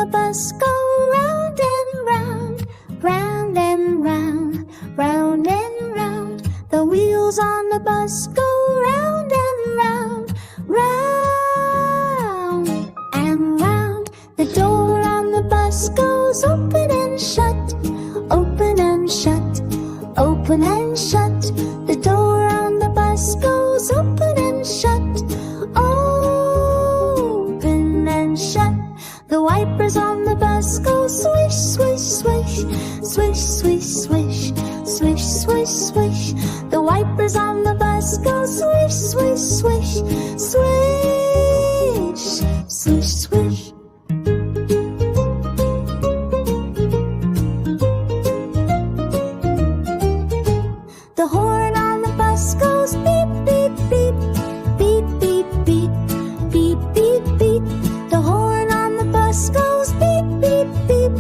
the bus go round and round, round and round, round and round. The wheels on the bus go round and round, round and round. The door on the bus goes open and shut, open and shut, open and shut. The door on the bus goes open and shut, open and shut. The wipers on the bus go swish, swish, swish, swish, swish, swish, swish, swish, swish. The wipers on the bus go swish, swish, swish, swish, swish, swish. The horn on the bus goes beep, beep, beep, beep, beep, beep, beep, beep, beep. The horn on the bus goes beep, beep, beep,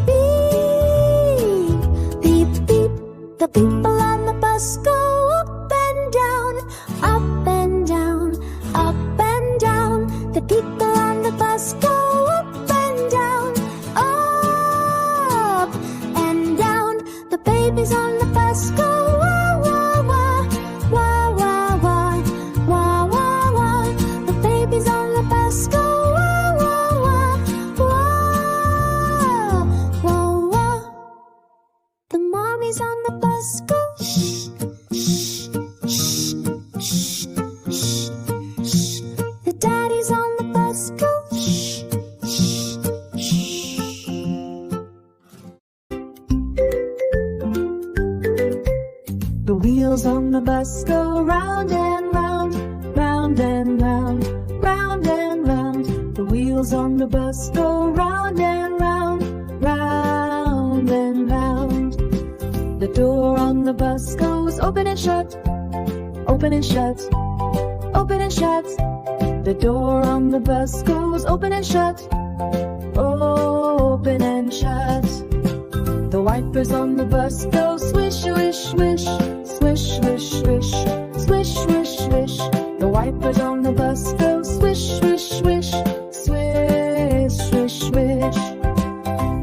beep, beep, beep. The people on the bus go up and down, up and down, up and down. The people on the bus go up and down, up and down. The babies on the bus go wah, wah, wah, wah, wah, wah, wah, wah, wah. The babies on the bus go wah, wah, wah, wah, wah, wah. The mommies on the bus go shh, shh, shh, shh, shh, shh. The daddies on the bus go shh, shh, shh. The wheels on the bus go round and round, round and round, round and round. The wheels on the bus go round and round, round and round. The door on the bus goes open and shut, open and shut, open and shut. The door on the bus goes open and shut, open and shut. The wipers on the bus go swish, swish, swish, swish, swish, swish, swish, swish, swish. The wipers on the bus go swish, swish, swish, swish, swish, swish.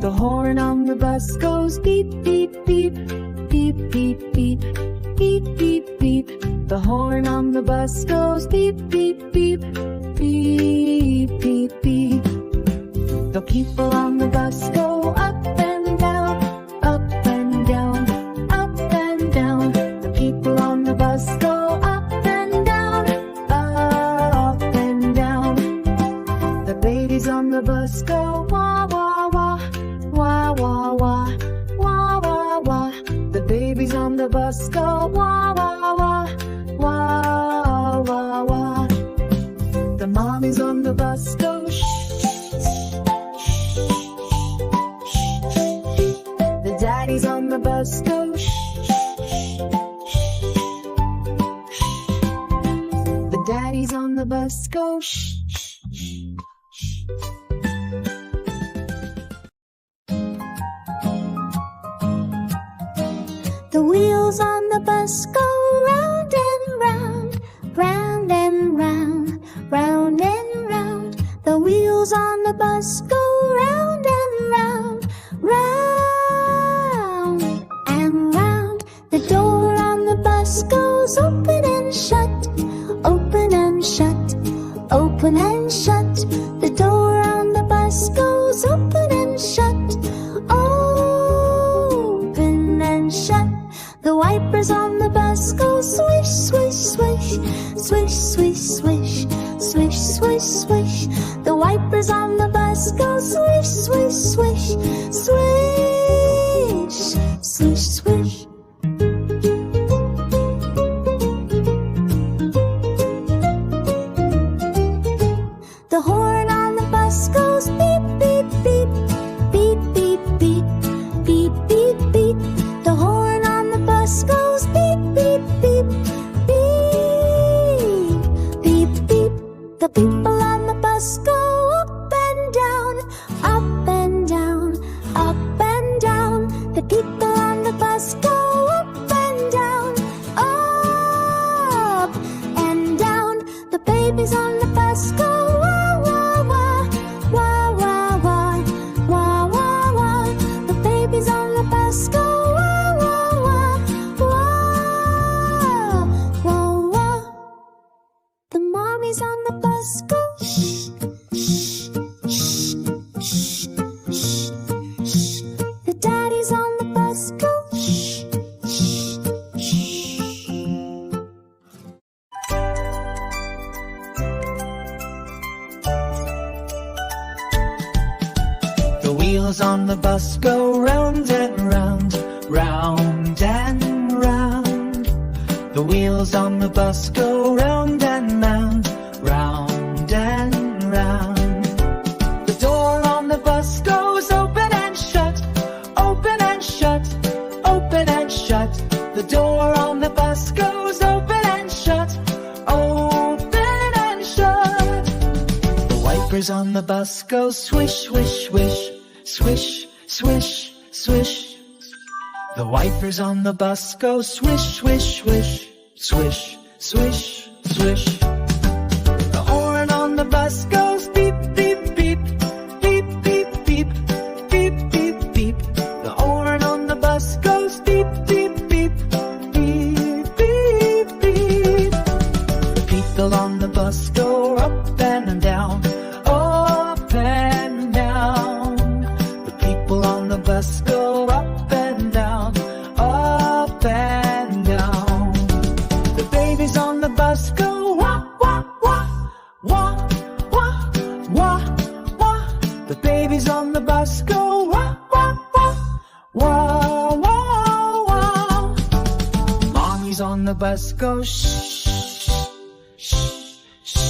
The horn on the bus goes beep, beep, beep, beep, beep, beep, beep, beep, beep. The horn on the bus goes beep, beep, beep, beep, beep, beep. The people on the bus go up and down, up and down, up and down. The people on the bus go up and down, up and down. The babies on the bus go wah, wah, wah, wah, wah, wah, wah, wah, wah. The babies on the bus go wah, wah, wah, wah, wah, wah. The mommies on the bus go shh, the daddies on the bus go shh, the daddies on the bus go shh. The wheels on the bus go round and round, round and round, round and round. The wheels on the bus go round and round, round and round. The door on the bus goes open and shut, open and shut, open and shut. The door on the bus goes open and shut, open and shut. The wipers on the bus go swish, swish, swish, swish, swish, swish, swish, swish, swish. The wipers on the bus go swish, swish, swish, swish, swish, swish. The horn on the bus goes beep, beep, beep, beep, beep, beep, beep, beep, beep. The horn on the bus goes beep, beep, beep, beep, beep, beep. The people on the bus go up and down, up and down, up and down. The people on the bus go up and down, up and down. The babies on the bus go wah, wah, wah, wah, wah, wah, on the bus go round and round, round and round. The wheels on the bus go round and round, round and round. The door on the bus goes open and shut, open and shut, open and shut. The door on the bus goes open and shut, open and shut. The wipers on the bus go swish, swish, swish, swish, swish, swish. The wipers on the bus go swish, swish, swish, swish, swish, swish. The horn on the bus goes beep, beep, beep, beep, beep, beep, beep, beep, beep. The horn on the bus goes beep, beep, beep, beep, beep, beep. The people on the bus go up and down, up and down. The people on the bus go up and down, up and down. The babies on the bus go wah, wah, wah, wah, wah, wah, wah. The babies on the bus go wah, wah, wah, wah, wah, wah. Mommies on the bus go shh, shh, shh,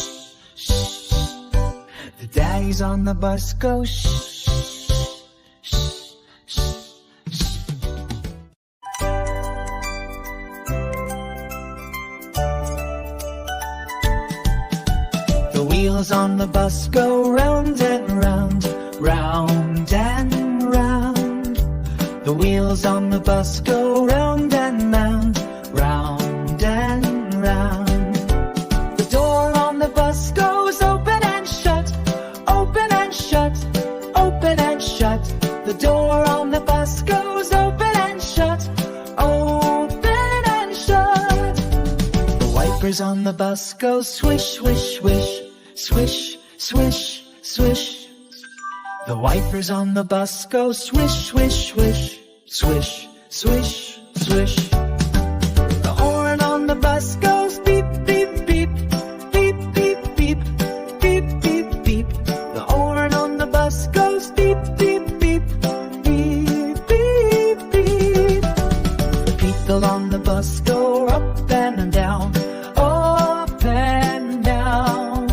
shh. The daddies on the bus go shh, shh, shh, shh. The wheels on the bus go round and round, round and round. The wheels on the bus go round and round, round and round. The door on the bus goes open and shut, open and shut, open and shut. The door on the bus goes open and shut, open and shut. The wipers on the bus go swish, swish, swish, swish, swish, swish. The wipers on the bus go swish, swish, swish, swish, swish, swish. The horn on the bus goes beep, beep, beep, beep, beep, beep, beep, beep, beep. The horn on the bus goes beep, beep, beep, beep, beep, beep. The people on the bus go up and down, up and down.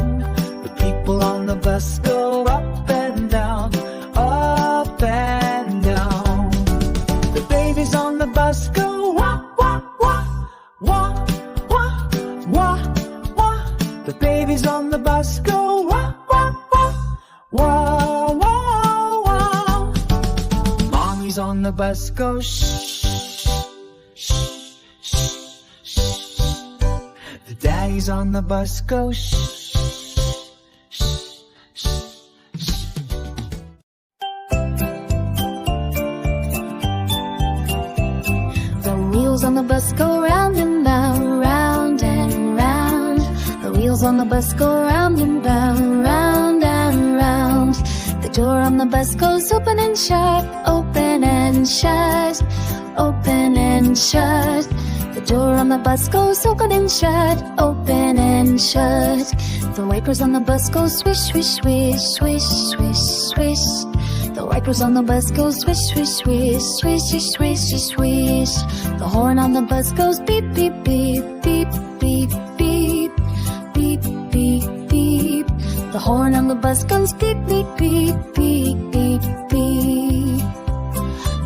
The people on the bus go up and down, up and down. The babies on the bus go wah, wah, wah, wah, wah, wah, wah. The babies on the bus go wah, wah, wah, wah, wah, wah. Mommies on the bus go shh, shh, shh, shh. The daddies on the bus go shh, shh, shh, shh. The wheels on the bus go round and round, round and round. The wheels on the bus go round and round, round and round. The door on the bus goes open and shut, open and shut, open and shut. The door on the bus goes open and shut, open and shut. The wipers on the bus go swish, swish, swish, swish, swish, swish. The wipers on the bus go swish, swish, swish, swish, swish, swish, swish. The horn on the bus goes beep, beep, beep, beep, beep, beep, beep, beep, beep. The horn on the bus goes beep, beep, beep, beep, beep, beep.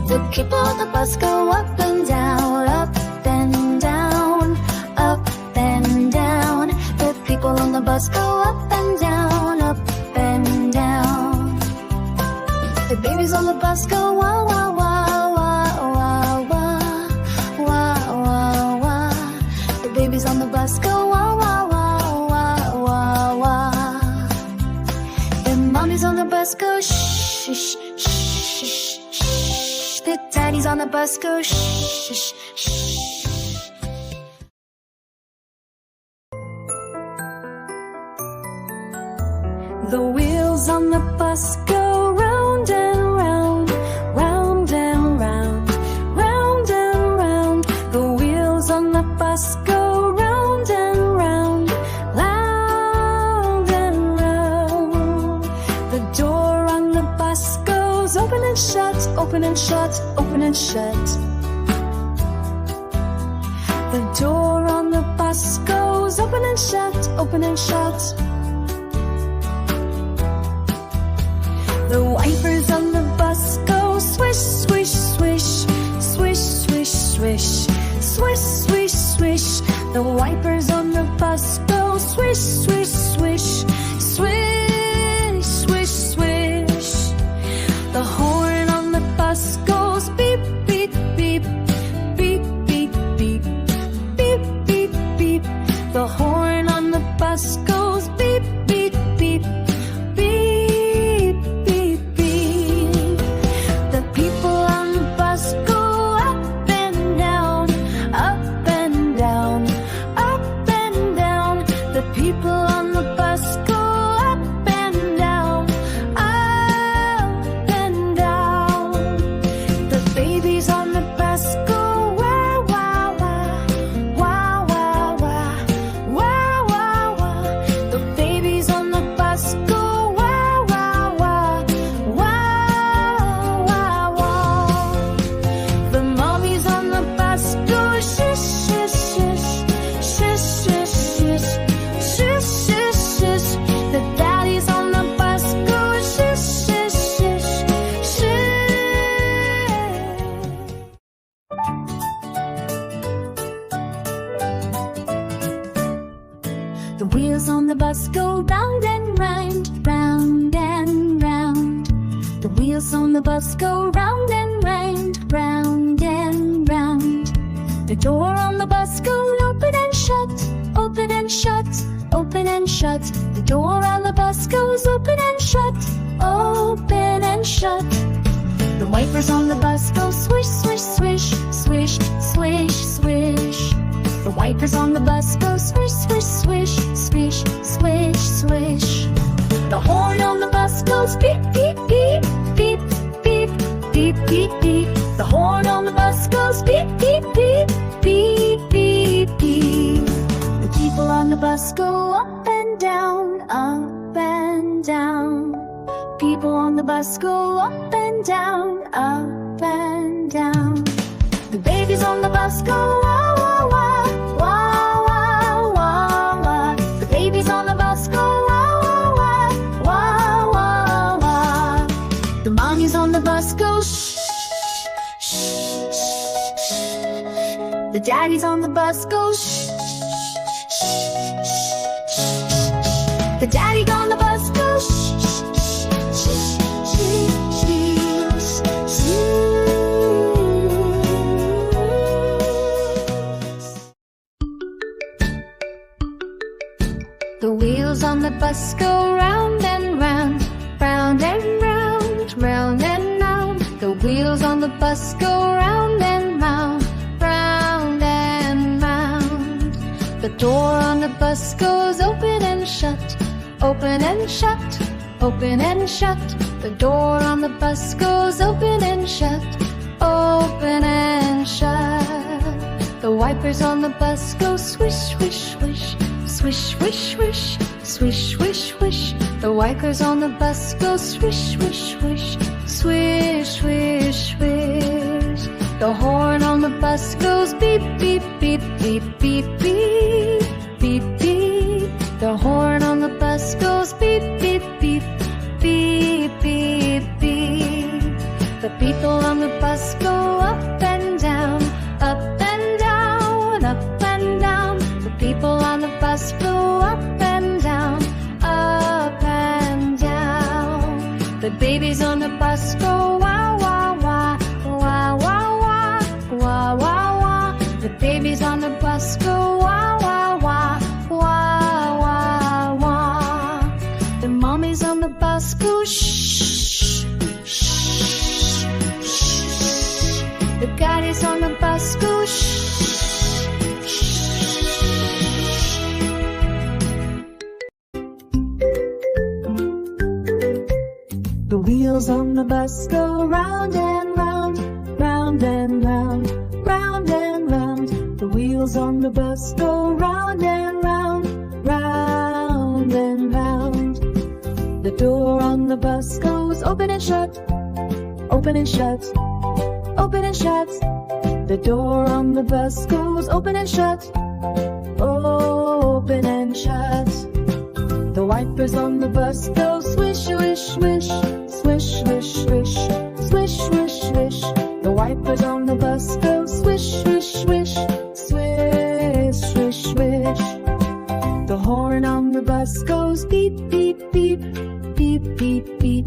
The people on the bus go up and down, up and down, up and down. The people on the bus go up and down, up and down. The babies on the bus go wah, wah, wah, wah, wah, wah, wah, wah, wah. The babies on the bus go wah, wah, wah, wah, wah, wah. The mommies on the bus go shh, shh, shh, shh, shh. The daddies on the bus go shh, shh, shh. The wheels on the bus go round and round, round and round, round and round. The wheels on the bus go round and round, round and round. The door on the bus goes open and shut, shut, open and shut. The door on the bus goes open and shut, open and shut. The wipers on the bus go swish, swish, swish, swish, swish, swish, swish, swish, swish. The wipers on the bus go swish, swish, swish, swish, swish, swish. The horn on the bus goes beep, beep, beep, beep, beep, beep, beep, beep, beep. The horn on the bus goes beep, beep, beep, beep, beep, beep. The people on the bus go up and down, up and down, up and down. The people on the bus go up and down, up and down. The babies on the bus go wah, wah, wah, wah, wah, wah, wah, wah, wah. The babies on the bus go wah, wah, wah, wah, wah, wah. The mommies on the bus go shush, shush, shush, shush, shush, shush, shush, shush, shush. The daddies on the bus go shush, shush, shush, shush. The wheels on the bus go round and round, round and round. The wheels on the bus go round and round, round and round. The door on the bus goes open and shut, open and shut, open and shut. The door on the bus goes open and shut, open and shut. The wipers on the bus go swish, swish, swish, swish, swish, swish. The wipers on the bus go swish, swish, swish, swish, swish, swish. The horn on the bus goes beep, beep, beep, beep, beep, beep, beep, beep. The horn on the bus goes beep, beep, beep, beep, beep, beep. The people on the bus go up and down, up and down. People on the bus go up and down, up and down. The babies on the bus go wah, wah, wah, wah, wah, wah, wah. The babies on the bus go wah, wah, wah, wah, wah, wah. The mommies on the bus go shh, shh, shh, shh. The daddies on the bus go shh, shh, shh, shh. The daddy on the bus go shh, shh, shh, shh, shh, shh, shh. The wheels on the bus go round and round, round and round, round and round. The wheels on the bus go round and round, round and round. The door on the bus goes open and shut, open and shut, open and shut. The door on the bus goes open and shut, open and shut. The wipers on the bus go swish, swish, swish, swish, swish, swish, swish, swish, swish. The wipers on the bus go swish, swish, swish, swish, swish, swish. The horn on the bus goes beep, beep, beep, beep, beep, beep, beep, beep. The horn on the bus goes beep, beep, beep, beep, beep, beep. The people on the bus go up and down, up and down, up and down. The people on the bus go up and down, up and down. The babies on the bus go wah, wah, wah, wah, wah, wah, wah, wah, wah. The babies on the bus go wah, wah, wah, wah, wah, wah. The mommies on the bus go shh, shh, shh, shh. The daddies on the bus go shh. The wheels on the bus go round and round, round and round, round and round. The wheels on the bus go round and round, round and round. The door on the bus goes open and shut, open and shut, open and shut. The door on the bus goes open and shut. Open and shut. The wipers on the bus go swish, swish, swish. Swish, swish, swish. Swish, swish, swish. The wipers on the bus go swish, swish, swish. Swish, swish, swish. The horn on the bus goes beep, beep, beep. Beep, beep, beep.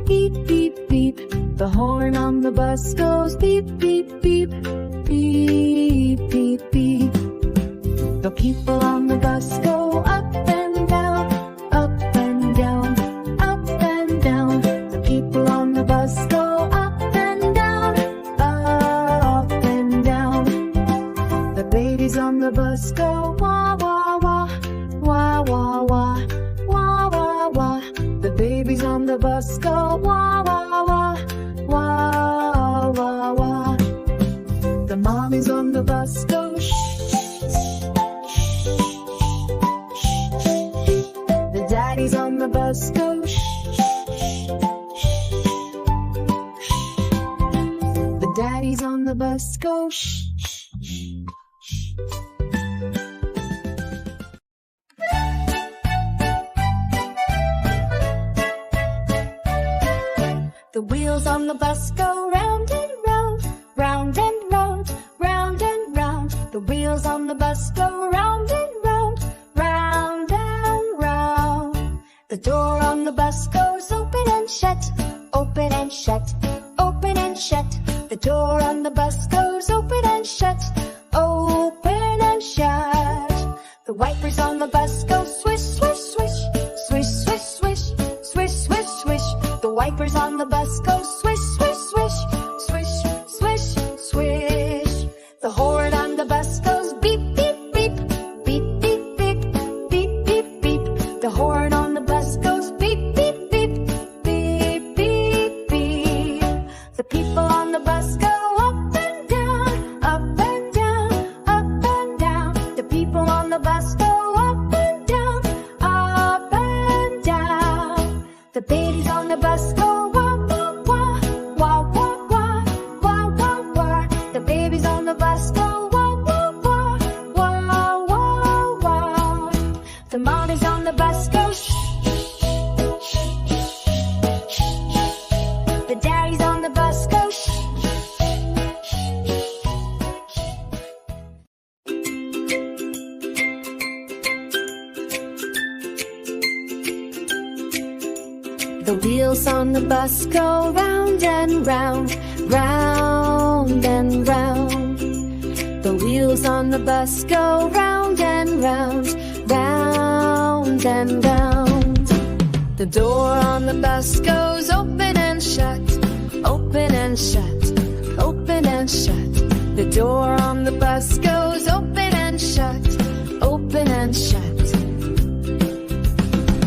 Beep, beep, beep. The horn on the bus goes beep, beep, beep. Beep, beep, beep. The people on the bus go up and down, up and down, up and down. The people on the bus go up and down, up and down. The babies on the bus go wah, wah, wah, wah, wah, wah, wah, wah, wah. The babies on the bus go wah, wah, wah, wah, wah, wah. The mommies on the bus go shh. The daddies on the bus go shh. The daddies on the bus go shh. The wheels on the bus go round and round, round and round, round and round. The wheels on the bus go round and round, round and round. The door on the bus goes open and shut, open and shut, open and shut. The door on the bus goes open and shut, open and shut. The wipers on the bus go swish, swish, swish, swish, swish, swish, swish, swish, swish. The wipers on the bus go swish, swish, swish, swish, swish, swish. The horn on the bus goes beep, beep, beep, beep, beep, beep, beep, beep, beep. The horn on the bus goes beep, beep, beep, beep, beep, beep. The people on the bus go up and down, up and down, up and down. The people on the bus go up and down, up and down. The babies on the bus go wah, wah, wah, wah, wah, wah, wah, wah, wah. The babies on the bus go wah, wah, wah, wah, wah, wah. The mommies on the bus go shh. The daddies on the bus go shh. The wheels on the bus go round and round, round and round. The wheels on the bus go round and round, round and round. The door on the bus goes open and shut, open and shut, open and shut. The door on the bus goes open and shut, open and shut.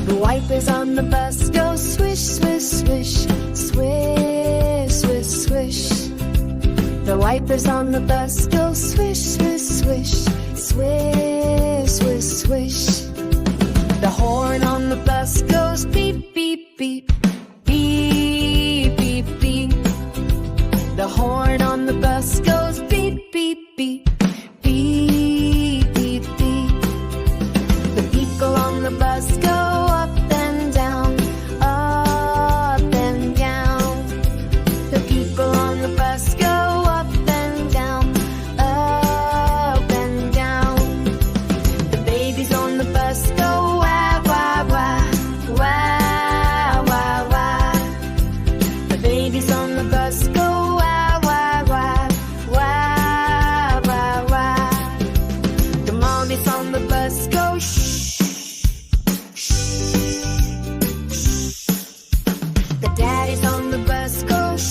The wipers on the bus go swish, swish, swish, swish, swish, swish. The wipers on the bus go swish, swish, swish, swish, swish, swish. The horn on the bus goes beep, beep, beep, beep, beep, beep. The horn on the bus goes beep, beep, beep, beep, beep, beep. The people on the bus go up and down, up and down. The people on the bus go up and down, up and down. The babies on the bus go wah, wah, wah, wah, wah, wah. The babies on the bus go wah, wah, wah, wah, wah, wah. The mommies on the bus go shh. The daddies on the bus go shh.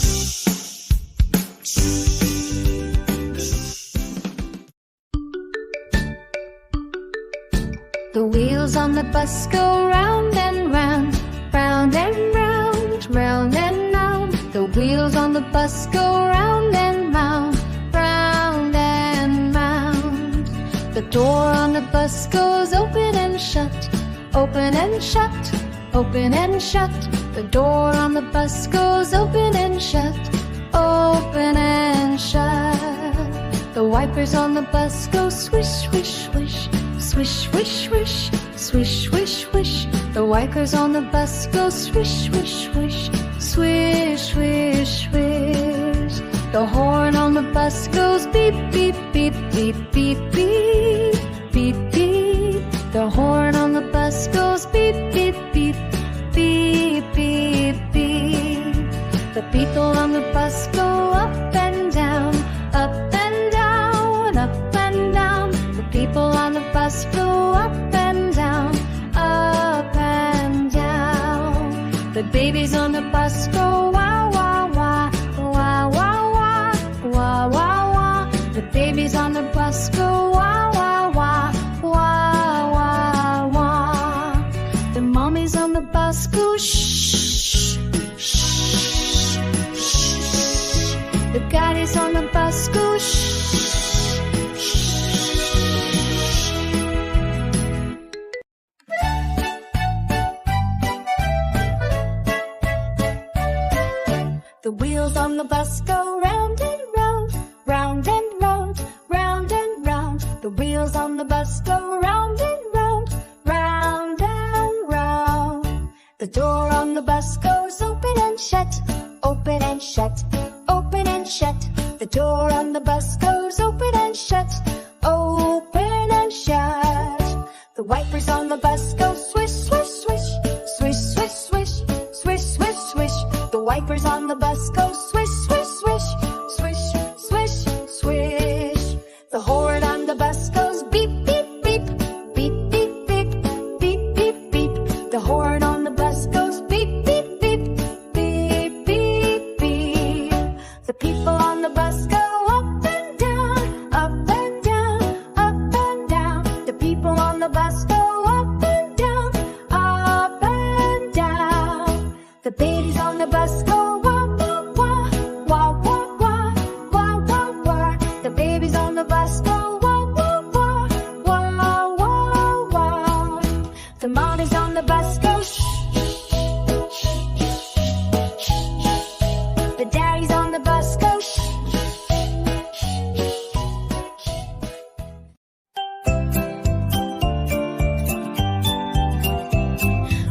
The wheels on the bus go round and round, round and round, round and round. The wheels on the bus go round and round, round and round. The door on the bus goes open and shut, open and shut, open and shut. The door on the bus goes open and shut, open and wipers on the bus go swish, swish, swish, swish, swish, swish, swish, swish, swish. The wipers on the bus go swish, swish, swish, swish, swish, swish. The horn on the bus goes beep, beep, beep, beep, beep, beep, beep, beep. The horn on the bus goes beep, beep, beep, beep, beep, beep. The people on the bus go up and down, up and down, up and down. The people on the bus go up and down, up and down. The babies on the bus go wah, wah, wah, wah, wah, wah, wah, wah, wah. The babies on the bus go wah, wah, wah, wah, wah, wah. The mommies on the bus go shh, shh, shh. The daddies on the bus go shh, shh. The wheels on the bus go round and round, round and round, round and round. The wheels on the bus go round and round, round and round. The door on the bus goes open and shut, open and shut, open and shut. The door on the bus goes open and shut, open and shut. The wipers on the bus go swish, swish, swish, swish, swish, swish, swish, swish, swish. The wipers on the bus go swish, swish, swish, swish, swish, swish. The horn on the bus goes beep, beep, beep, beep, beep, beep, beep, beep, beep. The horn on the bus goes beep, beep, beep, beep, beep, beep. The people on the bus go up and down, up and down, up and down. The people on the bus go up and down, up and down. The babies on the bus go wah, wah, wah, wah, wah, wah, wah, wah, wah. The babies on the bus go wah, wah, wah, wah, wah, wah. The mommies on the bus go shh, shh, shh, shh. The daddies on the bus go shh.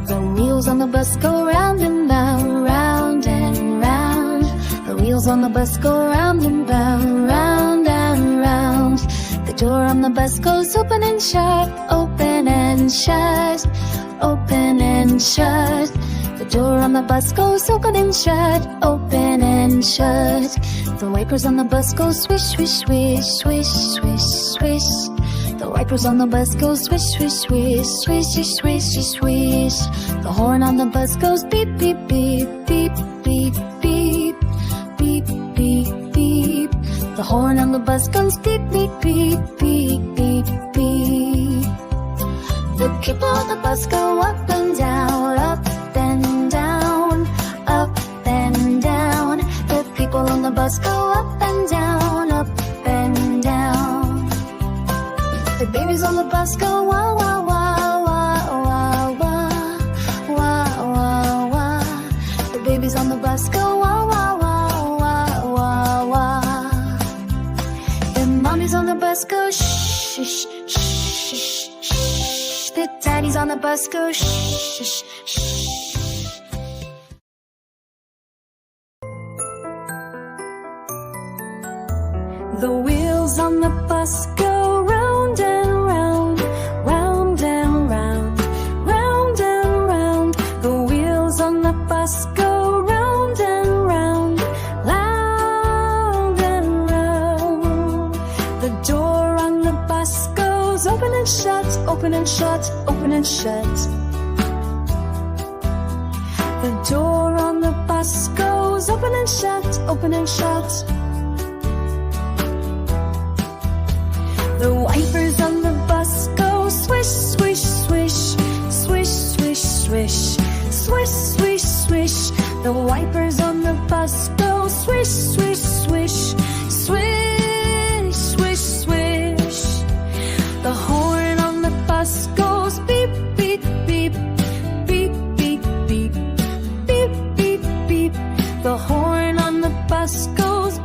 The wheels on the bus go round and round, round and round. The wheels on the bus go round and round, round and round. The door on the bus goes open and shut, open and shut, open and shut. The door on the bus goes open and shut, open and shut. The wipers on the bus go swish, swish, swish, swish, swish, swish. The wipers on the bus go swish, swish, swish, swish, swish, swish, swish, swish. The horn on the bus goes beep, beep, beep, beep, beep, beep, beep, beep, beep. The horn on the bus goes beep, beep, beep, beep, beep, beep. The people on the bus go up and down, up and down, up and down. The people on the bus go up and down, up and down. The babies on the bus go wah, wah, wah, wah, wah, wah, wah, wah, wah. The babies on the bus go wah, wah, wah, wah, wah, wah. The mommies on the bus go shh, shh, shh, shh, shh. The daddies on the bus go shh, shh, shh. The wheels on the bus go round and round, round and round, round and round. The wheels on the bus go round and round, round and round. The door on the bus goes open and shut, open and shut, open and shut. The door on the bus goes open and shut, open and shut. The wipers on the bus go swish, swish, swish, swish, swish, swish, swish, swish, swish. The wipers on the bus go swish, swish, swish, swish, swish, swish. The horn on the bus goes beep, beep, beep, beep, beep, beep, beep, beep, beep. The horn on the bus goes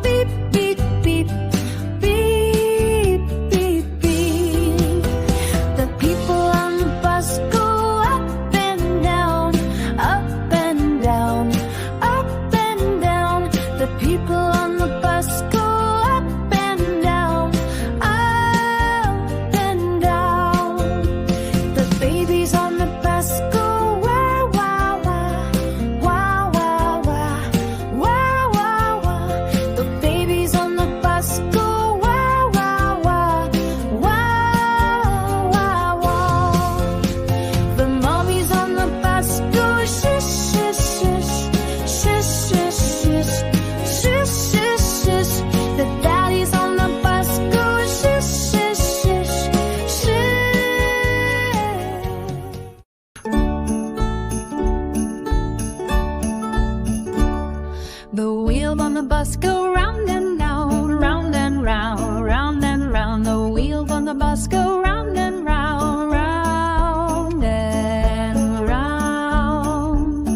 bus go round and round, round and round.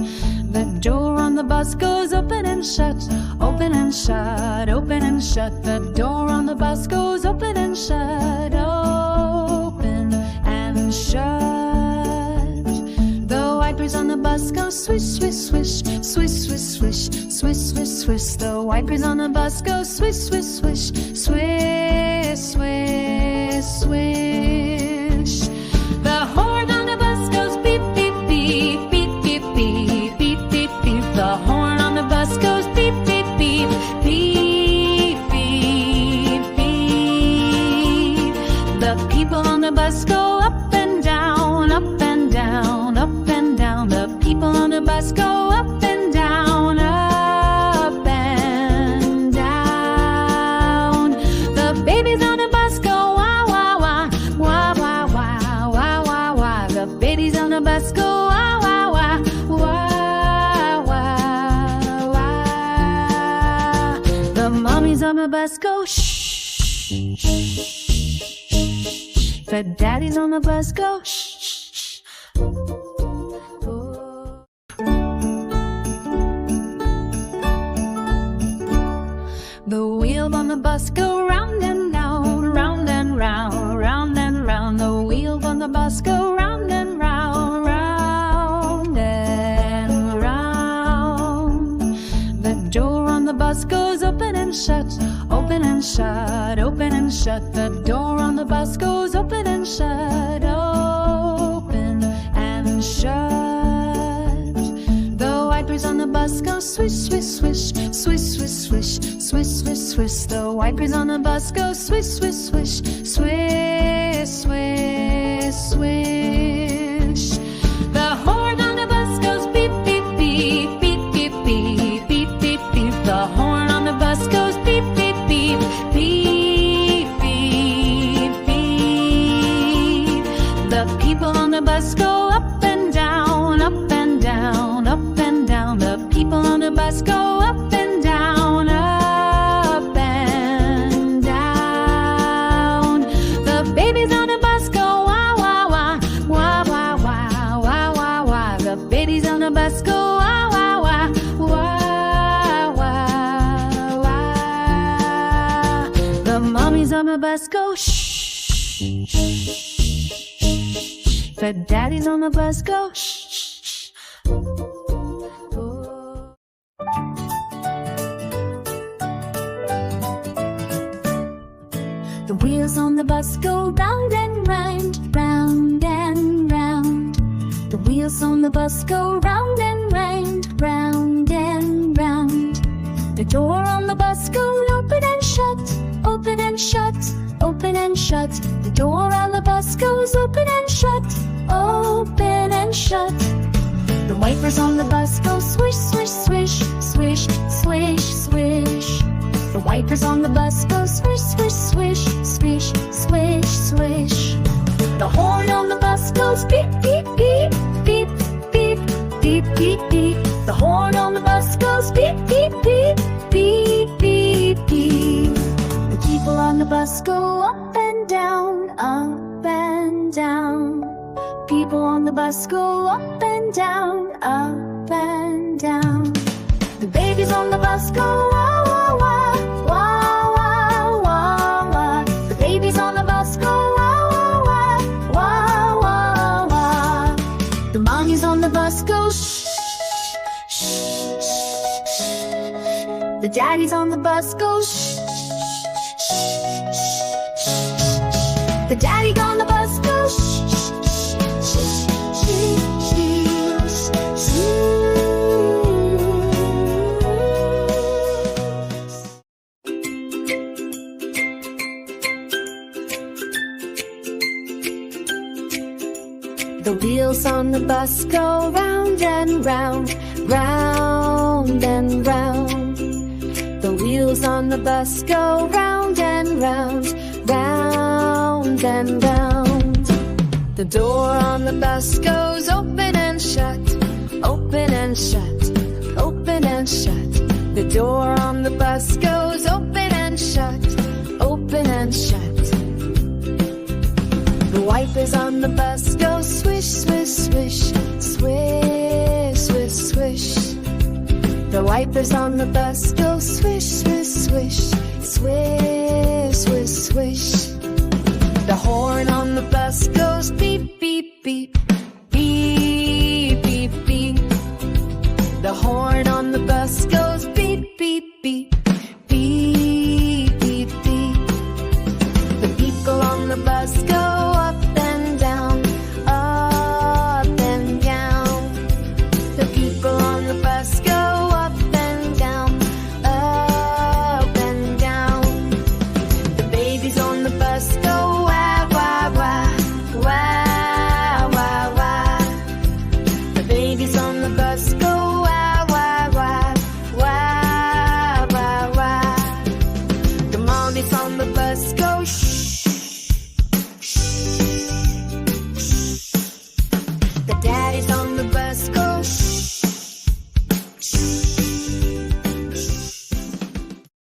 The door on the bus goes open and shut, open and shut, open and shut. The door on the bus goes open and shut, open and shut. The wipers on the bus go swish, swish, swish, swish, swish, swish, swish, swish, swish. The wipers on the bus go swish, swish, swish, swish, swish, swish. The horn on the bus goes beep, beep, beep, beep, beep, beep, beep, beep, beep. The horn on the bus goes beep, beep, beep, beep, beep, beep. The people on the bus go up and down, up and down, up and down. The people on the bus go up and down, up and down. The babies on the bus go wah, wah, wah, wah, wah, wah, wah, wah, wah. The babies on the bus go wah, wah, wah, wah, wah, wah. The mommies on the bus go shh, shh. The daddies on the bus go shh, shh. The wheels on the bus go round and round, round and round, round and round. The wheels on the bus go round and round, round and round. The door on the bus goes open and shut, open and shut, open and shut. The door on the bus goes open and shut, open and shut. The wipers on the bus go swish, swish, swish, swish, swish, swish, swish, swish, swish. The wipers on the bus go swish, swish, swish, swish, swish, swish. The horn on the bus goes beep, beep, beep, beep, beep, beep, beep, beep, beep. The horn on the bus goes beep, beep, beep, beep, beep, beep. The people on the bus go up and down, up and down, up and down. The people on the bus go up and down, up and down. The babies on the bus go wah, wah, wah, wah, wah, wah, wah, wah, wah. The babies on the bus go wah, wah, wah, wah, wah, wah. The mommies on the bus go shh, shh. The daddies on the bus go shh, shh. The wheels on the bus go round and round, round and round. The wheels on the bus go round and round, round and round. The door on the bus goes open and shut, open and shut, open and shut. The door on the bus goes open and shut, open and shut. The wipers on the bus go swish, swish, swish, swish, swish, swish. The wipers on the bus go swish, swish, swish, swish, swish, swish. The horn on the bus goes beep, beep, beep, beep, beep, beep, beep, beep. The horn on the bus goes beep, beep, beep, beep, beep, beep. The people on the bus go up and down, up and down. People on the bus go up and down, up and down. The babies on the bus go wah, wah, wah, wah, wah, wah, wah. The babies on the bus go wah, wah, wah, wah, wah, wah. The mommies on the bus go shh, shh, shh, shh. The daddies on the bus go shh, shh, shh, shh. The daddy on the bus go shh, shh, shh, shh, shh, shh. The wheels on the bus go round and round, round and round. The wheels on the bus go round and round, round and round. The door on the bus goes open and shut, open and shut, open and shut. The door on the bus goes open and shut, open and shut. wipers on the bus go swish, swish, swish, swish, swish, swish. The wipers on the bus go swish, swish, swish, swish.